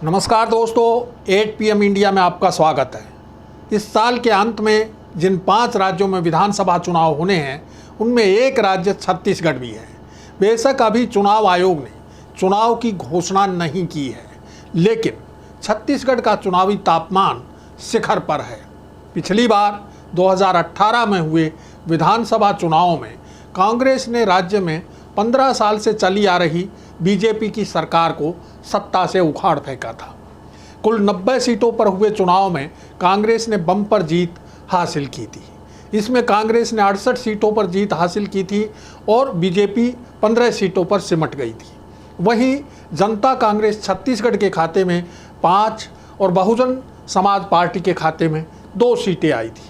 नमस्कार दोस्तों, 8 PM India में आपका स्वागत है। इस साल के अंत में जिन 5 राज्यों में विधानसभा चुनाव होने हैं उनमें एक राज्य छत्तीसगढ़ भी है। बेशक अभी चुनाव आयोग ने चुनाव की घोषणा नहीं की है, लेकिन छत्तीसगढ़ का चुनावी तापमान शिखर पर है। पिछली बार 2018 में हुए विधानसभा चुनावों में कांग्रेस ने राज्य में 15 साल से चली आ रही बीजेपी की सरकार को सत्ता से उखाड़ फेंका था। कुल 90 सीटों पर हुए चुनाव में कांग्रेस ने बम्पर जीत हासिल की थी। इसमें कांग्रेस ने 68 सीटों पर जीत हासिल की थी और बीजेपी 15 सीटों पर सिमट गई थी। वहीं जनता कांग्रेस छत्तीसगढ़ के खाते में 5 और बहुजन समाज पार्टी के खाते में 2 सीटें आई थी।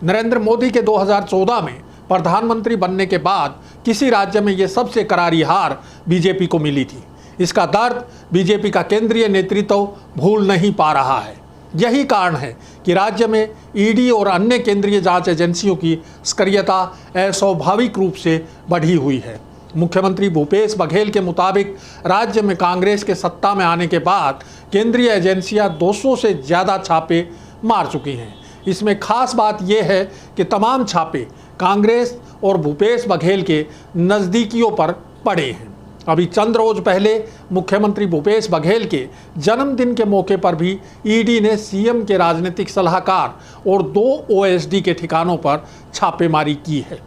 नरेंद्र मोदी के 2014 में प्रधानमंत्री बनने के बाद किसी राज्य में ये सबसे करारी हार बीजेपी को मिली थी। इसका दर्द बीजेपी का केंद्रीय नेतृत्व भूल नहीं पा रहा है। यही कारण है कि राज्य में ईडी और अन्य केंद्रीय जांच एजेंसियों की सक्रियता अस्वाभाविक रूप से बढ़ी हुई है। मुख्यमंत्री भूपेश बघेल के मुताबिक राज्य में कांग्रेस के सत्ता में आने के बाद केंद्रीय एजेंसियां 200 से ज़्यादा छापे मार चुकी हैं। इसमें खास बात यह है कि तमाम छापे कांग्रेस और भूपेश बघेल के नज़दीकियों पर पड़े हैं। अभी चंद रोज पहले मुख्यमंत्री भूपेश बघेल के जन्मदिन के मौके पर भी ईडी ने सीएम के राजनीतिक सलाहकार और 2 ओएसडी के ठिकानों पर छापेमारी की है।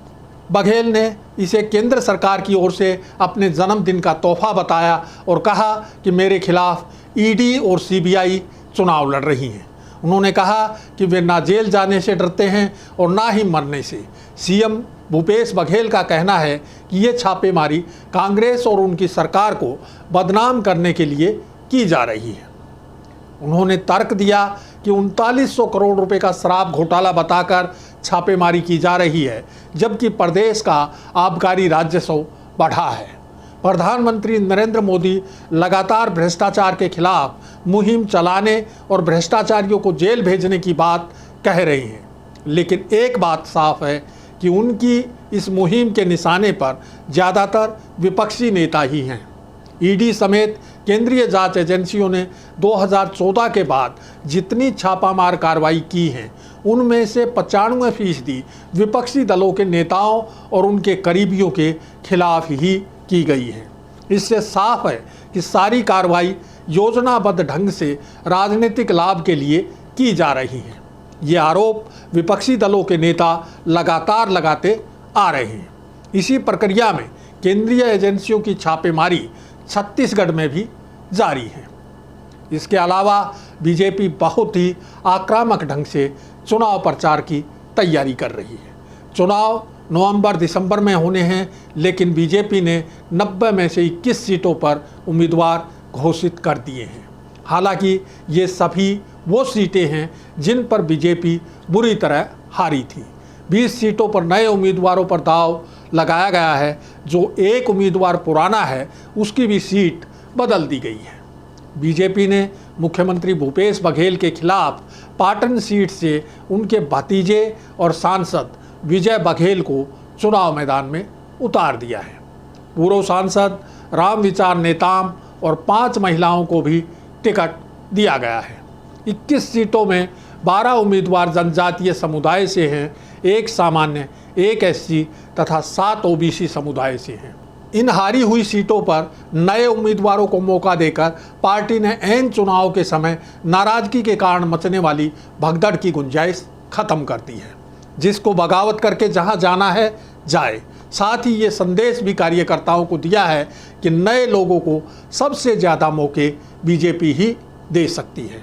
बघेल ने इसे केंद्र सरकार की ओर से अपने जन्मदिन का तोहफा बताया और कहा कि मेरे खिलाफ ईडी और सीबीआई चुनाव लड़ रही हैं। उन्होंने कहा कि वे ना जेल जाने से डरते हैं और ना ही मरने से। सीएम भूपेश बघेल का कहना है कि ये छापेमारी कांग्रेस और उनकी सरकार को बदनाम करने के लिए की जा रही है। उन्होंने तर्क दिया कि 3900 करोड़ रुपए का शराब घोटाला बताकर छापेमारी की जा रही है, जबकि प्रदेश का आबकारी राजस्व बढ़ा है। प्रधानमंत्री नरेंद्र मोदी लगातार भ्रष्टाचार के खिलाफ मुहिम चलाने और भ्रष्टाचारियों को जेल भेजने की बात कह रहे हैं, लेकिन एक बात साफ है कि उनकी इस मुहिम के निशाने पर ज़्यादातर विपक्षी नेता ही हैं। ईडी समेत केंद्रीय जांच एजेंसियों ने 2014 के बाद जितनी छापामार कार्रवाई की हैं, उनमें से 95% विपक्षी दलों के नेताओं और उनके करीबियों के खिलाफ ही की गई है। इससे साफ है कि सारी कार्रवाई योजनाबद्ध ढंग से राजनीतिक लाभ के लिए की जा रही है। ये आरोप विपक्षी दलों के नेता लगातार लगाते आ रहे हैं। इसी प्रक्रिया में केंद्रीय एजेंसियों की छापेमारी छत्तीसगढ़ में भी जारी है। इसके अलावा बीजेपी बहुत ही आक्रामक ढंग से चुनाव प्रचार की तैयारी कर रही है। चुनाव नवंबर-दिसंबर में होने हैं, लेकिन बीजेपी ने 90 में से 21 सीटों पर उम्मीदवार घोषित कर दिए हैं। हालांकि ये सभी वो सीटें हैं जिन पर बीजेपी बुरी तरह हारी थी। 20 सीटों पर नए उम्मीदवारों पर दांव लगाया गया है। जो एक उम्मीदवार पुराना है उसकी भी सीट बदल दी गई है। बीजेपी ने मुख्यमंत्री भूपेश बघेल के खिलाफ पाटन सीट से उनके भतीजे और सांसद विजय बघेल को चुनाव मैदान में उतार दिया है। पूर्व सांसद रामविचार नेताम और 5 महिलाओं को भी टिकट दिया गया है। 21 सीटों में 12 उम्मीदवार जनजातीय समुदाय से हैं, 1 सामान्य, 1 एससी तथा 7 ओबीसी समुदाय से हैं। इन हारी हुई सीटों पर नए उम्मीदवारों को मौका देकर पार्टी ने ऐन चुनाव के समय नाराजगी के कारण मचने वाली भगदड़ की गुंजाइश खत्म कर दी है। जिसको बगावत करके जहां जाना है जाए। साथ ही ये संदेश भी कार्यकर्ताओं को दिया है कि नए लोगों को सबसे ज़्यादा मौके बीजेपी ही दे सकती है।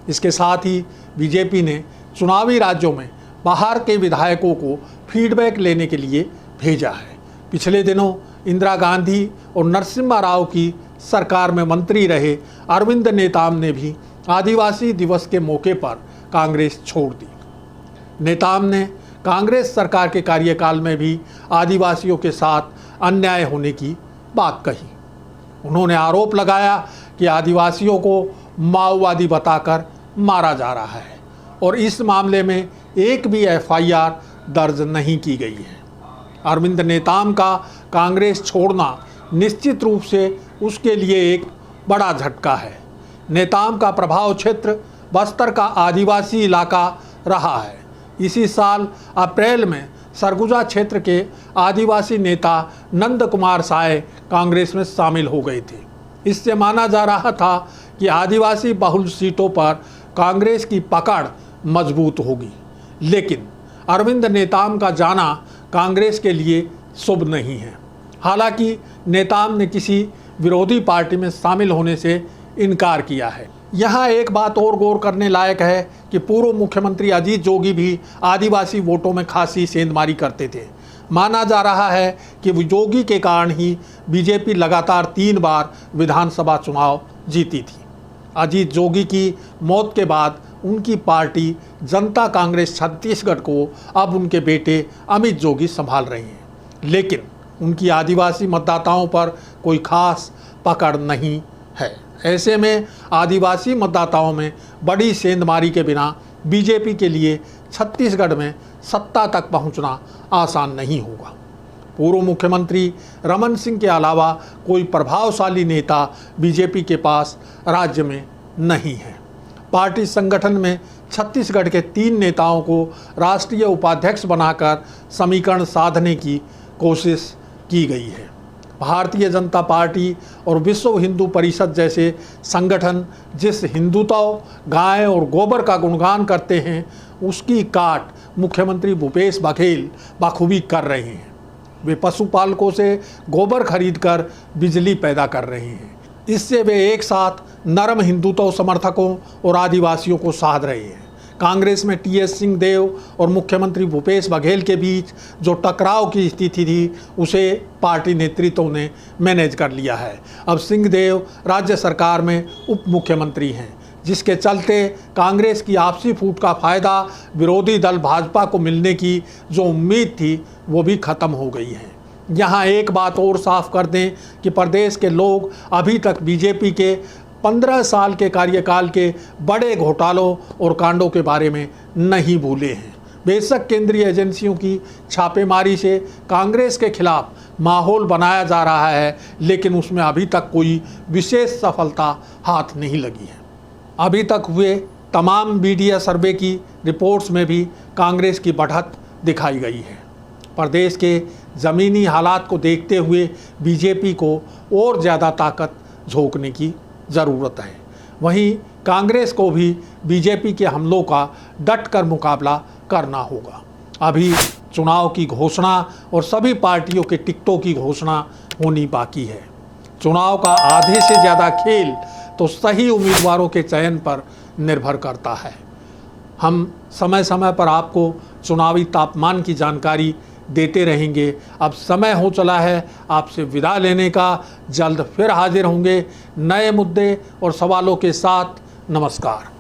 इसके साथ ही बीजेपी ने चुनावी राज्यों में बाहर के विधायकों को फीडबैक लेने के लिए भेजा है। पिछले दिनों इंदिरा गांधी और नरसिम्हा राव की सरकार में मंत्री रहे अरविंद नेताम ने भी आदिवासी दिवस के मौके पर कांग्रेस छोड़ दी। नेताम ने कांग्रेस सरकार के कार्यकाल में भी आदिवासियों के साथ अन्याय होने की बात कही। उन्होंने आरोप लगाया कि आदिवासियों को माओवादी बताकर मारा जा रहा है और इस मामले में एक भी एफआईआर दर्ज नहीं की गई है। अरविंद नेताम का कांग्रेस छोड़ना निश्चित रूप से उसके लिए एक बड़ा झटका है। नेताम का प्रभाव क्षेत्र बस्तर का आदिवासी इलाका रहा है। इसी साल अप्रैल में सरगुजा क्षेत्र के आदिवासी नेता नंद कुमार साय कांग्रेस में शामिल हो गए थे। इससे माना जा रहा था कि आदिवासी बहुल सीटों पर कांग्रेस की पकड़ मजबूत होगी, लेकिन अरविंद नेताम का जाना कांग्रेस के लिए शुभ नहीं है। हालांकि नेताम ने किसी विरोधी पार्टी में शामिल होने से इनकार किया है। यहाँ एक बात और गौर करने लायक है कि पूर्व मुख्यमंत्री अजीत जोगी भी आदिवासी वोटों में खासी सेंधमारी करते थे। माना जा रहा है कि जोगी के कारण ही बीजेपी लगातार 3 बार विधानसभा चुनाव जीती थी। अजीत जोगी की मौत के बाद उनकी पार्टी जनता कांग्रेस छत्तीसगढ़ को अब उनके बेटे अमित जोगी संभाल रहे हैं, लेकिन उनकी आदिवासी मतदाताओं पर कोई खास पकड़ नहीं है। ऐसे में आदिवासी मतदाताओं में बड़ी सेंधमारी के बिना बीजेपी के लिए छत्तीसगढ़ में सत्ता तक पहुंचना आसान नहीं होगा। पूर्व मुख्यमंत्री रमन सिंह के अलावा कोई प्रभावशाली नेता बीजेपी के पास राज्य में नहीं है। पार्टी संगठन में छत्तीसगढ़ के 3 नेताओं को राष्ट्रीय उपाध्यक्ष बनाकर समीकरण साधने की कोशिश की गई है। भारतीय जनता पार्टी और विश्व हिंदू परिषद जैसे संगठन जिस हिंदुत्व, गाय और गोबर का गुणगान करते हैं, उसकी काट मुख्यमंत्री भूपेश बघेल बखूबी कर रहे हैं। वे पशुपालकों से गोबर खरीदकर बिजली पैदा कर रहे हैं। इससे वे एक साथ नरम हिंदुत्व समर्थकों और आदिवासियों को साध रहे हैं। कांग्रेस में टीएस सिंहदेव और मुख्यमंत्री भूपेश बघेल के बीच जो टकराव की स्थिति थी, उसे पार्टी नेतृत्व ने मैनेज कर लिया है। अब सिंहदेव राज्य सरकार में उप मुख्यमंत्री हैं, जिसके चलते कांग्रेस की आपसी फूट का फायदा विरोधी दल भाजपा को मिलने की जो उम्मीद थी, वो भी खत्म हो गई है। यहाँ एक बात और साफ कर दें कि प्रदेश के लोग अभी तक बीजेपी के 15 साल के कार्यकाल के बड़े घोटालों और कांडों के बारे में नहीं भूले हैं। बेशक केंद्रीय एजेंसियों की छापेमारी से कांग्रेस के खिलाफ माहौल बनाया जा रहा है, लेकिन उसमें अभी तक कोई विशेष सफलता हाथ नहीं लगी है। अभी तक हुए तमाम मीडिया सर्वे की रिपोर्ट्स में भी कांग्रेस की बढ़त दिखाई गई है। प्रदेश के ज़मीनी हालात को देखते हुए बीजेपी को और ज़्यादा ताकत झोंकने की ज़रूरत है। वहीं कांग्रेस को भी बीजेपी के हमलों का डटकर मुकाबला करना होगा। अभी चुनाव की घोषणा और सभी पार्टियों के टिकटों की घोषणा होनी बाकी है। चुनाव का आधे से ज़्यादा खेल तो सही उम्मीदवारों के चयन पर निर्भर करता है। हम समय समय पर आपको चुनावी तापमान की जानकारी देते रहेंगे। अब समय हो चला है आपसे विदा लेने का। जल्द फिर हाजिर होंगे नए मुद्दे और सवालों के साथ। नमस्कार।